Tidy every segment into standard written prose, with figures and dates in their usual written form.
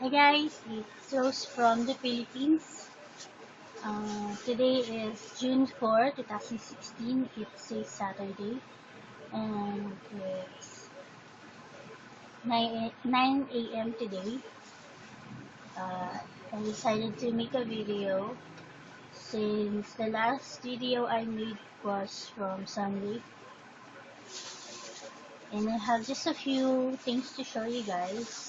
Hi guys, it's Rose from the Philippines. Today is June 4, 2016. It's a Saturday and it's 9 a.m. today. I decided to make a video since the last video I made was from Sunday. And I have just a few things to show you guys.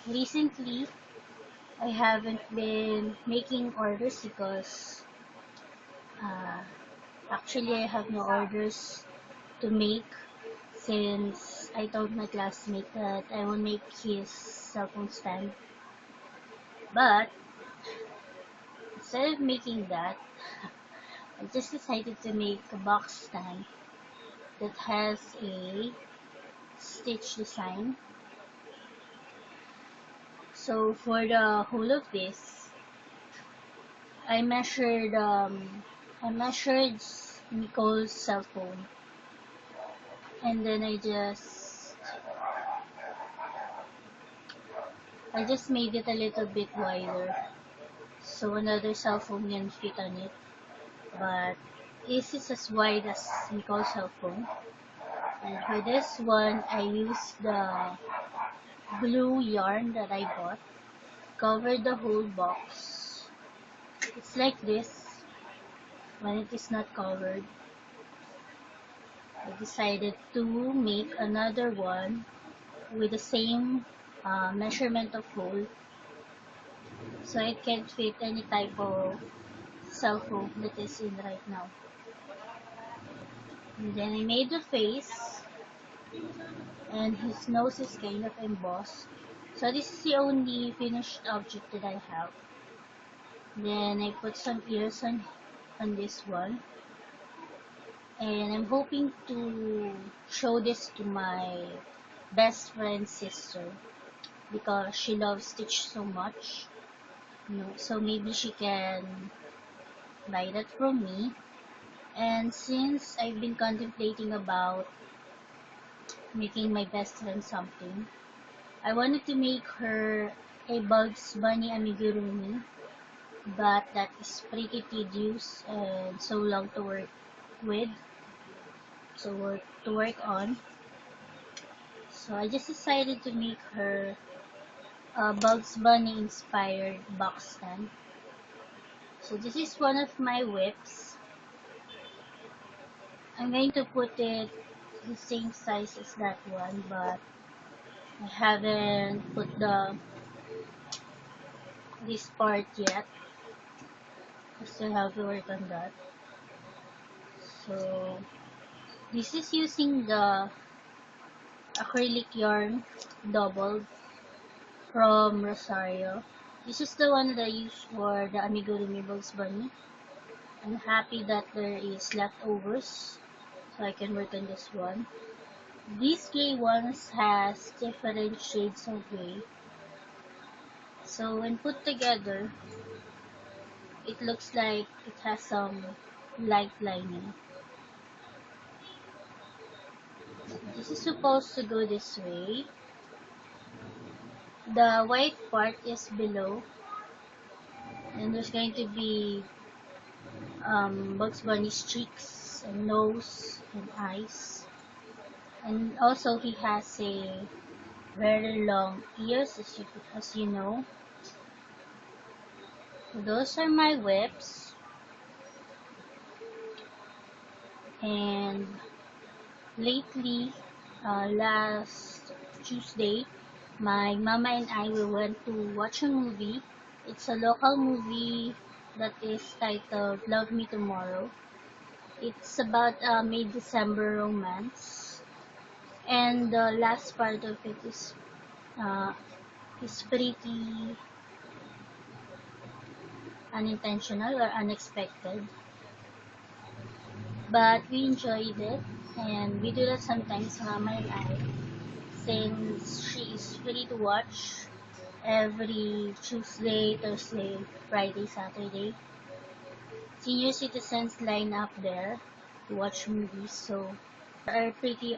Recently, I haven't been making orders because uh, actually I have no orders to make since I told my classmate that I will make his cell phone stand. But instead of making that, I just decided to make a box stand that has a stitch design. So for the whole of this, I measured Nicole's cell phone, and then I just made it a little bit wider so another cell phone can fit on it. But this is as wide as Nicole's cell phone. And for this one, I used the blue yarn that I bought, covered the whole box. It's like this when it is not covered. I decided to make another one with the same measurement of hole so it can fit any type of cell phone that is in right now. And then I made the face, and his nose is kind of embossed. So this is the only finished object that I have. Then I put some ears on this one. And I'm hoping to show this to my best friend's sister because she loves Stitch so much. So maybe she can buy that from me. And since I've been contemplating about making my best friend something, I wanted to make her a Bugs Bunny amigurumi, but that is pretty tedious and so long to work with, to work on. So I just decided to make her a Bugs Bunny inspired box stand. So this is one of my whips. I'm going to put it the same size as that one, but I haven't put this part yet. I still have to work on that. So this is using the acrylic yarn doubled from Rosario. This is the one that I use for the amigurumi Bugs Bunny. I'm happy that there is leftovers, so I can work on this one. These gray ones has different shades of gray. So when put together, it looks like it has some light lining. This is supposed to go this way. The white part is below, and there's going to be Bugs Bunny streaks and nose and eyes. And also he has a very long ears, as you know. So those are my whips. And lately, last Tuesday, my mama and I went to watch a movie. It's a local movie that is titled Love Me Tomorrow. It's about a mid-December romance. And the last part of it is pretty unintentional or unexpected. But we enjoyed it, and we do that sometimes, Mama and I, since she is free to watch every Tuesday, Thursday, Friday, Saturday. Senior citizens line up there to watch movies, so are pretty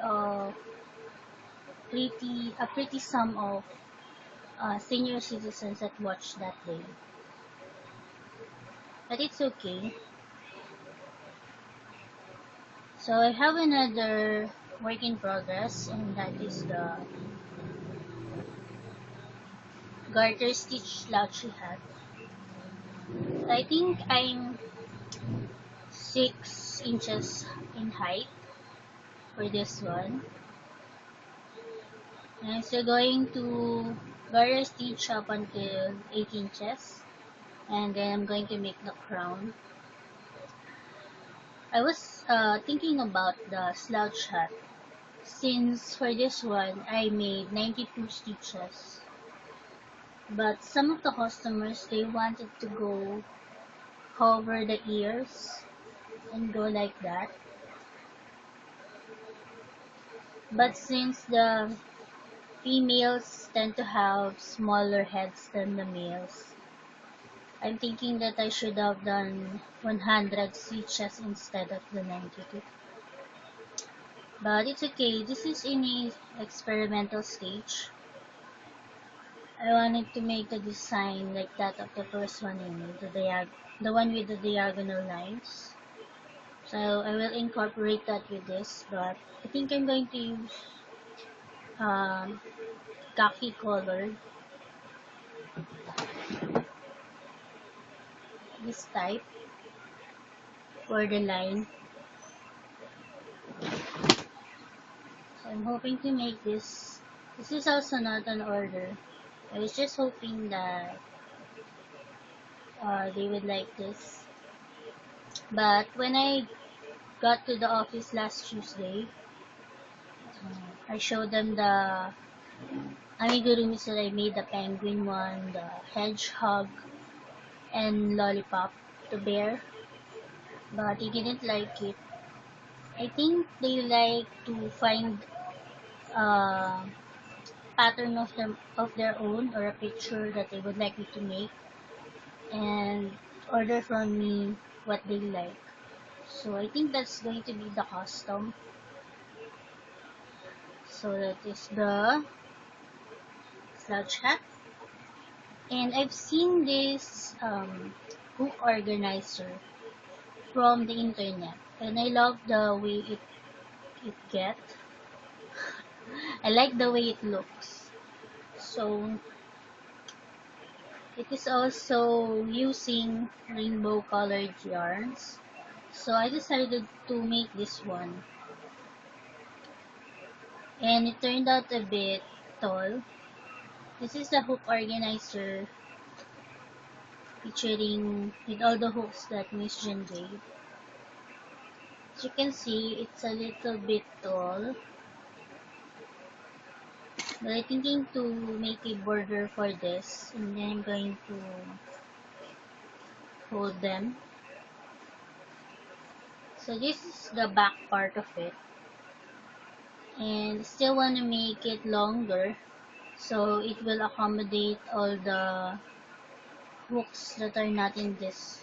pretty sum of senior citizens that watched that day. But it's okay. So I have another work in progress, and that is the garter stitch slouchy hat. I think I'm 6 inches in height for this one. And I'm still going to garter stitch up until 8 inches, and then I'm going to make the crown. I was thinking about the slouch hat, since for this one I made 92 stitches, but some of the customers, they wanted to go cover the ears and go like that. But since the females tend to have smaller heads than the males, I'm thinking that I should have done 100 stitches instead of the 92. But it's okay, this is in a experimental stage. I wanted to make a design like that of the first one I made, the one with the diagonal lines. So I will incorporate that with this, but I think I'm going to use khaki color, this type, for the line. So I'm hoping to make this. This is also not an order. I was just hoping that they would like this. But when I got to the office last Tuesday, I showed them the amigurumis that I made, the penguin one, the hedgehog, and lollipop, the bear, but they didn't like it. I think they like to find a pattern of their own, or a picture that they would like me to make, and order from me what they like. So I think that's going to be the custom. So that is the slouch hat. And I've seen this book organizer from the internet, and I love the way it get. I like the way it looks. So it is also using rainbow colored yarns. So I decided to make this one, and it turned out a bit tall. This is the hook organizer featuring with all the hooks that Miss Jen gave. As you can see, it's a little bit tall, but I'm thinking to make a border for this, and then I'm going to hold them. So this is the back part of it, and still want to make it longer so it will accommodate all the hooks that are not in this,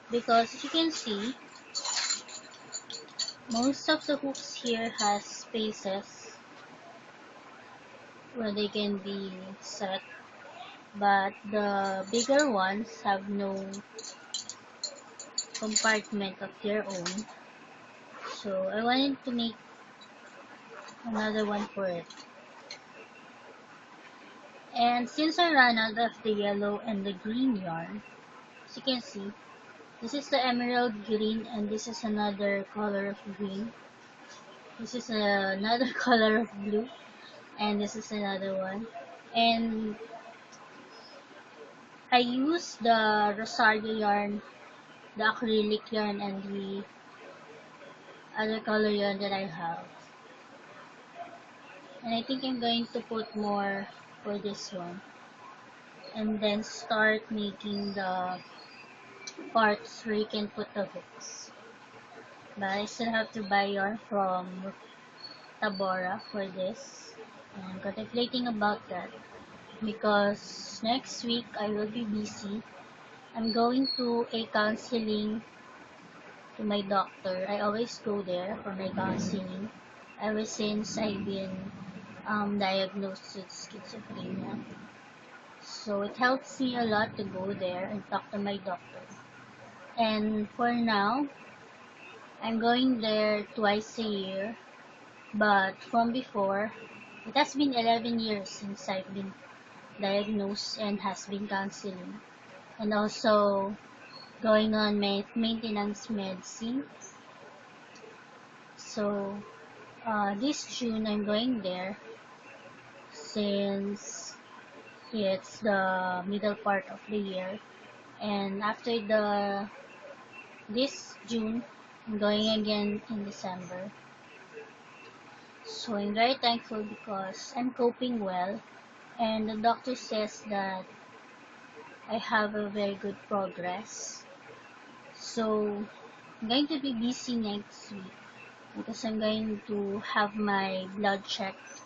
because as you can see, most of the hooks here has spaces where they can be set, but the bigger ones have no compartment of their own. So I wanted to make another one for it. And since I ran out of the yellow and the green yarn, as you can see, this is the emerald green, and this is another color of green. This is another color of blue, and this is another one. And I used the Rosario yarn, the acrylic yarn, and the other color yarn that I have. And I think I'm going to put more for this one, and then start making the parts where you can put the hooks. But I still have to buy yarn from Tabora for this, and I'm contemplating about that because next week I will be busy. I'm going to a counseling to my doctor. I always go there for my counseling ever since I've been diagnosed with schizophrenia. So it helps me a lot to go there and talk to my doctor. And for now, I'm going there twice a year. But from before, it has been 11 years since I've been diagnosed and has been counseling. And also going on maintenance medicine. So this June I'm going there since it's the middle part of the year. And after this June, I'm going again in December. So I'm very thankful because I'm coping well, and the doctor says that I have a very good progress. So I'm going to be busy next week because I'm going to have my blood checked.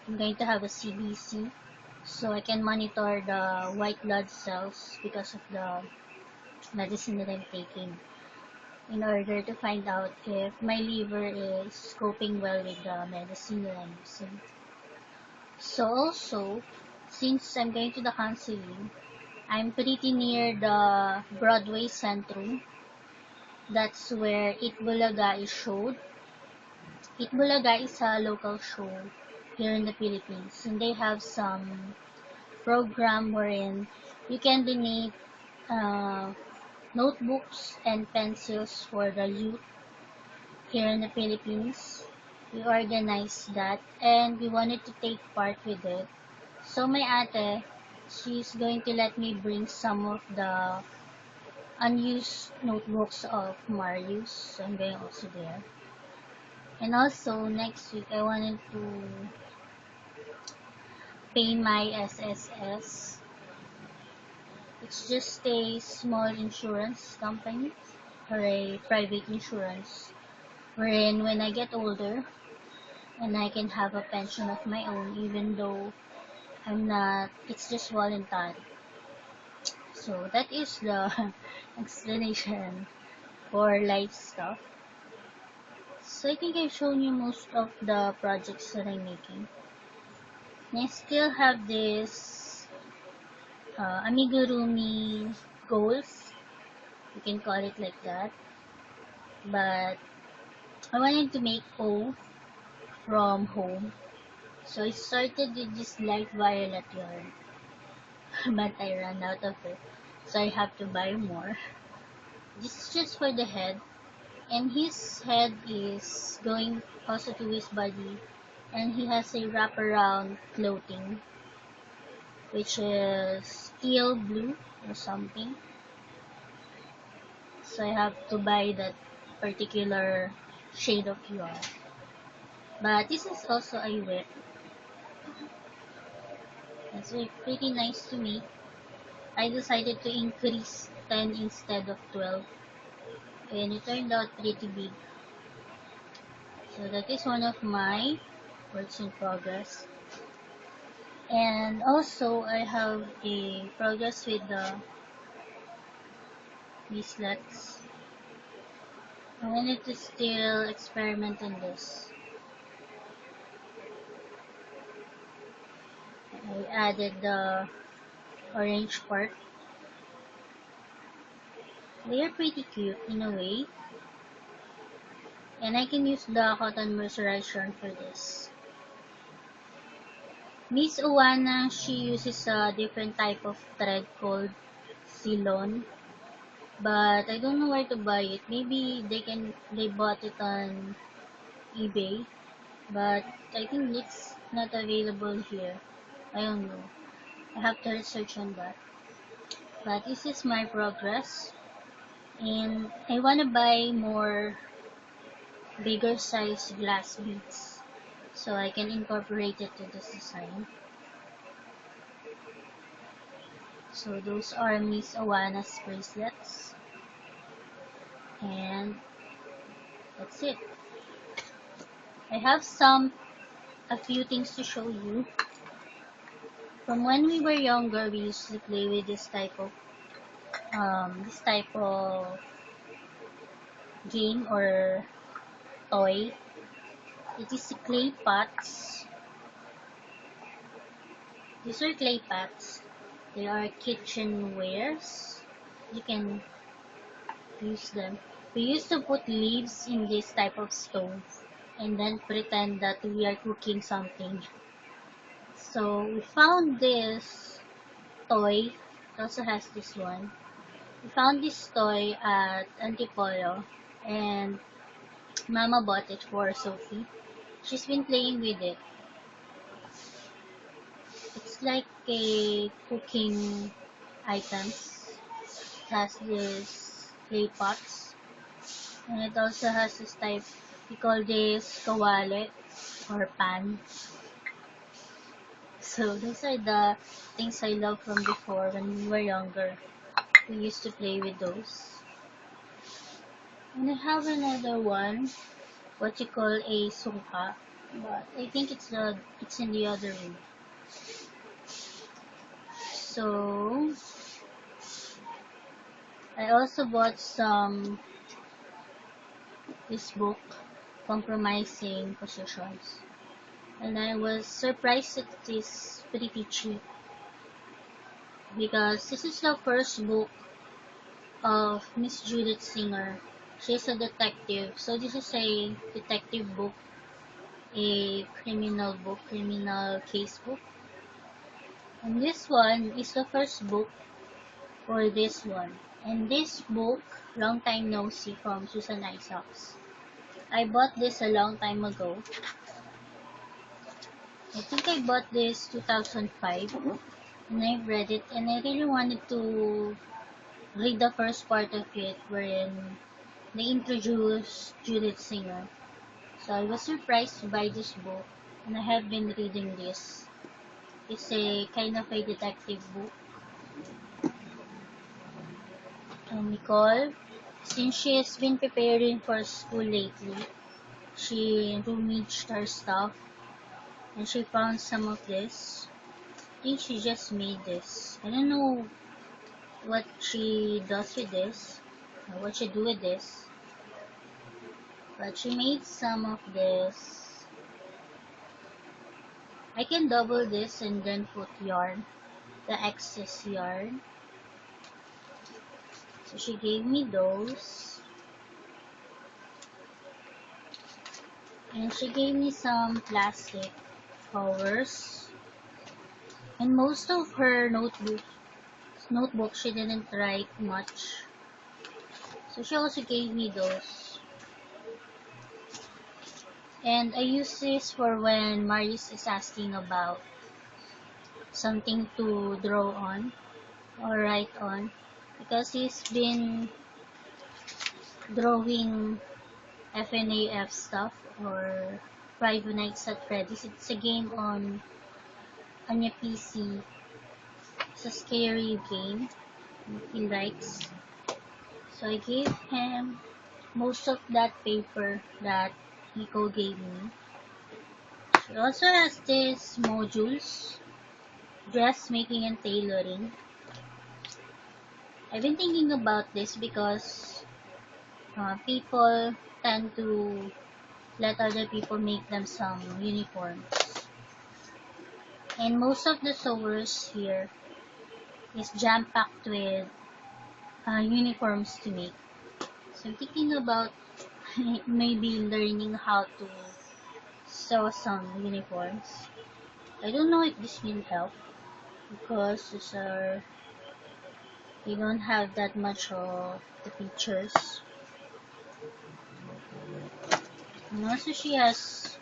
I'm going to have a CBC so I can monitor the white blood cells because of the medicine that I'm taking, in order to find out if my liver is coping well with the medicine that I'm using. So also, since I'm going to the counseling, I'm pretty near the Broadway Centrum. That's where Itbulaga is showed. Itbulaga is a local show here in the Philippines, and they have some program wherein you can donate notebooks and pencils for the youth here in the Philippines. We organized that and we wanted to take part with it. So my ate, she's going to let me bring some of the unused notebooks of Marius. So I'm going also there. And also next week I wanted to pay my SSS. It's just a small insurance company or a private insurance wherein when I get older and I can have a pension of my own even though I'm not, it's just voluntary. So that is the explanation for life stuff. So I think I've shown you most of the projects that I'm making. And I still have this amigurumi goals. You can call it like that. But I wanted to make O from home. So I started with this light violet yarn. But I ran out of it. So I have to buy more. This is just for the head. And his head is going also to his body. And he has a wraparound clothing, which is teal blue or something. So I have to buy that particular shade of yarn. But this is also a whip. It's pretty nice to me. I decided to increase 10 instead of 12. And it turned out pretty big. So that is one of my works in progress. And also I have a progress with the leaflets. I wanted to still experiment on this. I added the orange part. They are pretty cute in a way. And I can use the cotton moisturizer for this. Miss Owana, she uses a different type of thread called Ceylon. But I don't know where to buy it. Maybe they bought it on eBay. But I think it's not available here. I don't know. I have to research on that. But this is my progress. And I want to buy more bigger size glass beads so I can incorporate it to this design. So those are Miss Awana's bracelets. And that's it. I have a few things to show you. From when we were younger, we used to play with this type of game or toy. It is clay pots. These are clay pots. They are kitchenwares. You can use them. We used to put leaves in this type of stove and then pretend that we are cooking something. So we found this toy. It also has this one. We found this toy at Antipolo and Mama bought it for Sophie. She's been playing with it. It's like a cooking items. It has this clay pots. And it also has this type, we call this kawali or pan. So those are the things I love from before when we were younger. We used to play with those. And I have another one, what you call a sungka, but I think it's in the other room. So I also bought this book, Compromising Positions, and I was surprised that it is pretty cheap because this is the first book of Miss Judith Singer. She's a detective, so this is a detective book, a criminal case book. And this one is the first book for this one. And this book, Long Time No See from Susan Isaacs. I bought this a long time ago. I think I bought this 2005 and I've read it and I really wanted to read the first part of it wherein they introduce Judith Singer. So I was surprised to buy this book and I have been reading this. It's a kind of a detective book. And Nicole, since she has been preparing for school lately, she rummaged her stuff and she found some of this. I think she just made this. I don't know what she does with this, or what she do with this, but she made some of this. I can double this and then put yarn, the excess yarn. So she gave me those. And she gave me some plastic covers. And most of her notebook she didn't write much. So she also gave me those. And I use this for when Marius is asking about something to draw on or write on. Because he's been drawing FNAF stuff or Five Nights at Freddy's. It's a game on your PC. It's a scary game he likes. So I gave him most of that paper that Nico gave me. She also has these modules, dressmaking and tailoring. I've been thinking about this because people tend to let other people make them some uniforms. And most of the sewers here is jam-packed with uniforms to make. So I'm thinking about maybe learning how to sew some uniforms. I don't know if this will help because they don't have that much of the pictures. And also she has,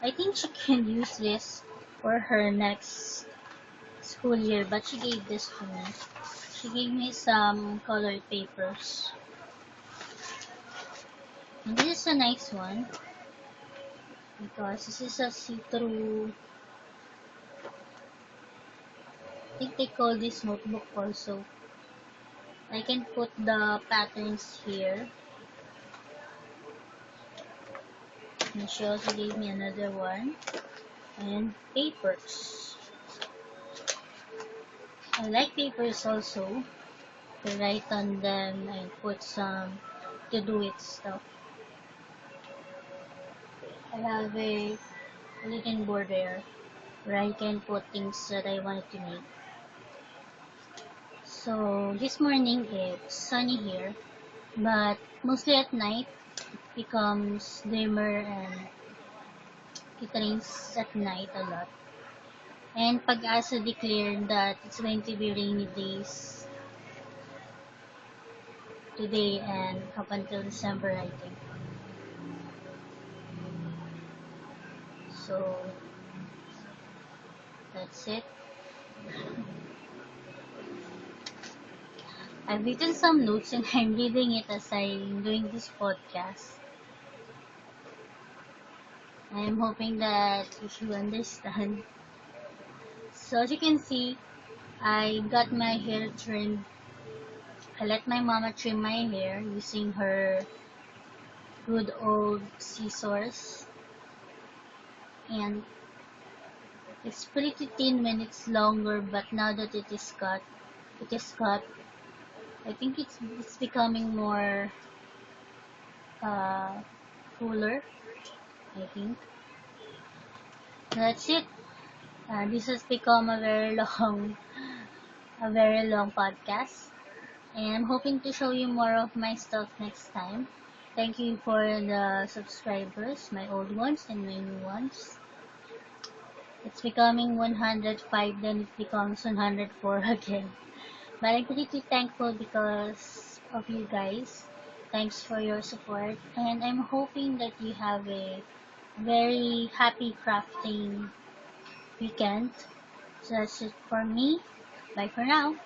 I think she can use this for her next school year, but she gave this to me. She gave me some colored papers. And this is a nice one because this is a see-through, I think they call this notebook also. I can put the patterns here. And she also gave me another one. And papers. I like papers also to write on them and put some to do it stuff. I have a written board there where I can put things that I wanted to make. So this morning it's sunny here, but mostly at night it becomes dimmer and it rains at night a lot. And Pag-asa declared that it's going to be rainy days today and up until December, I think. So that's it. I've written some notes and I'm reading it as I'm doing this podcast. I'm hoping that you understand. So as you can see, I got my hair trimmed. I let my mama trim my hair using her good old scissors. And it's pretty thin when it's longer, but now that it is cut. I think it's becoming more uh, fuller. I think that's it. This has become a very long podcast, and I'm hoping to show you more of my stuff next time. Thank you for the subscribers, my old ones and my new ones. It's becoming 105, then it becomes 104 again. But I'm pretty thankful because of you guys. Thanks for your support, and I'm hoping that you have a very happy crafting weekend. So that's it for me. Bye for now.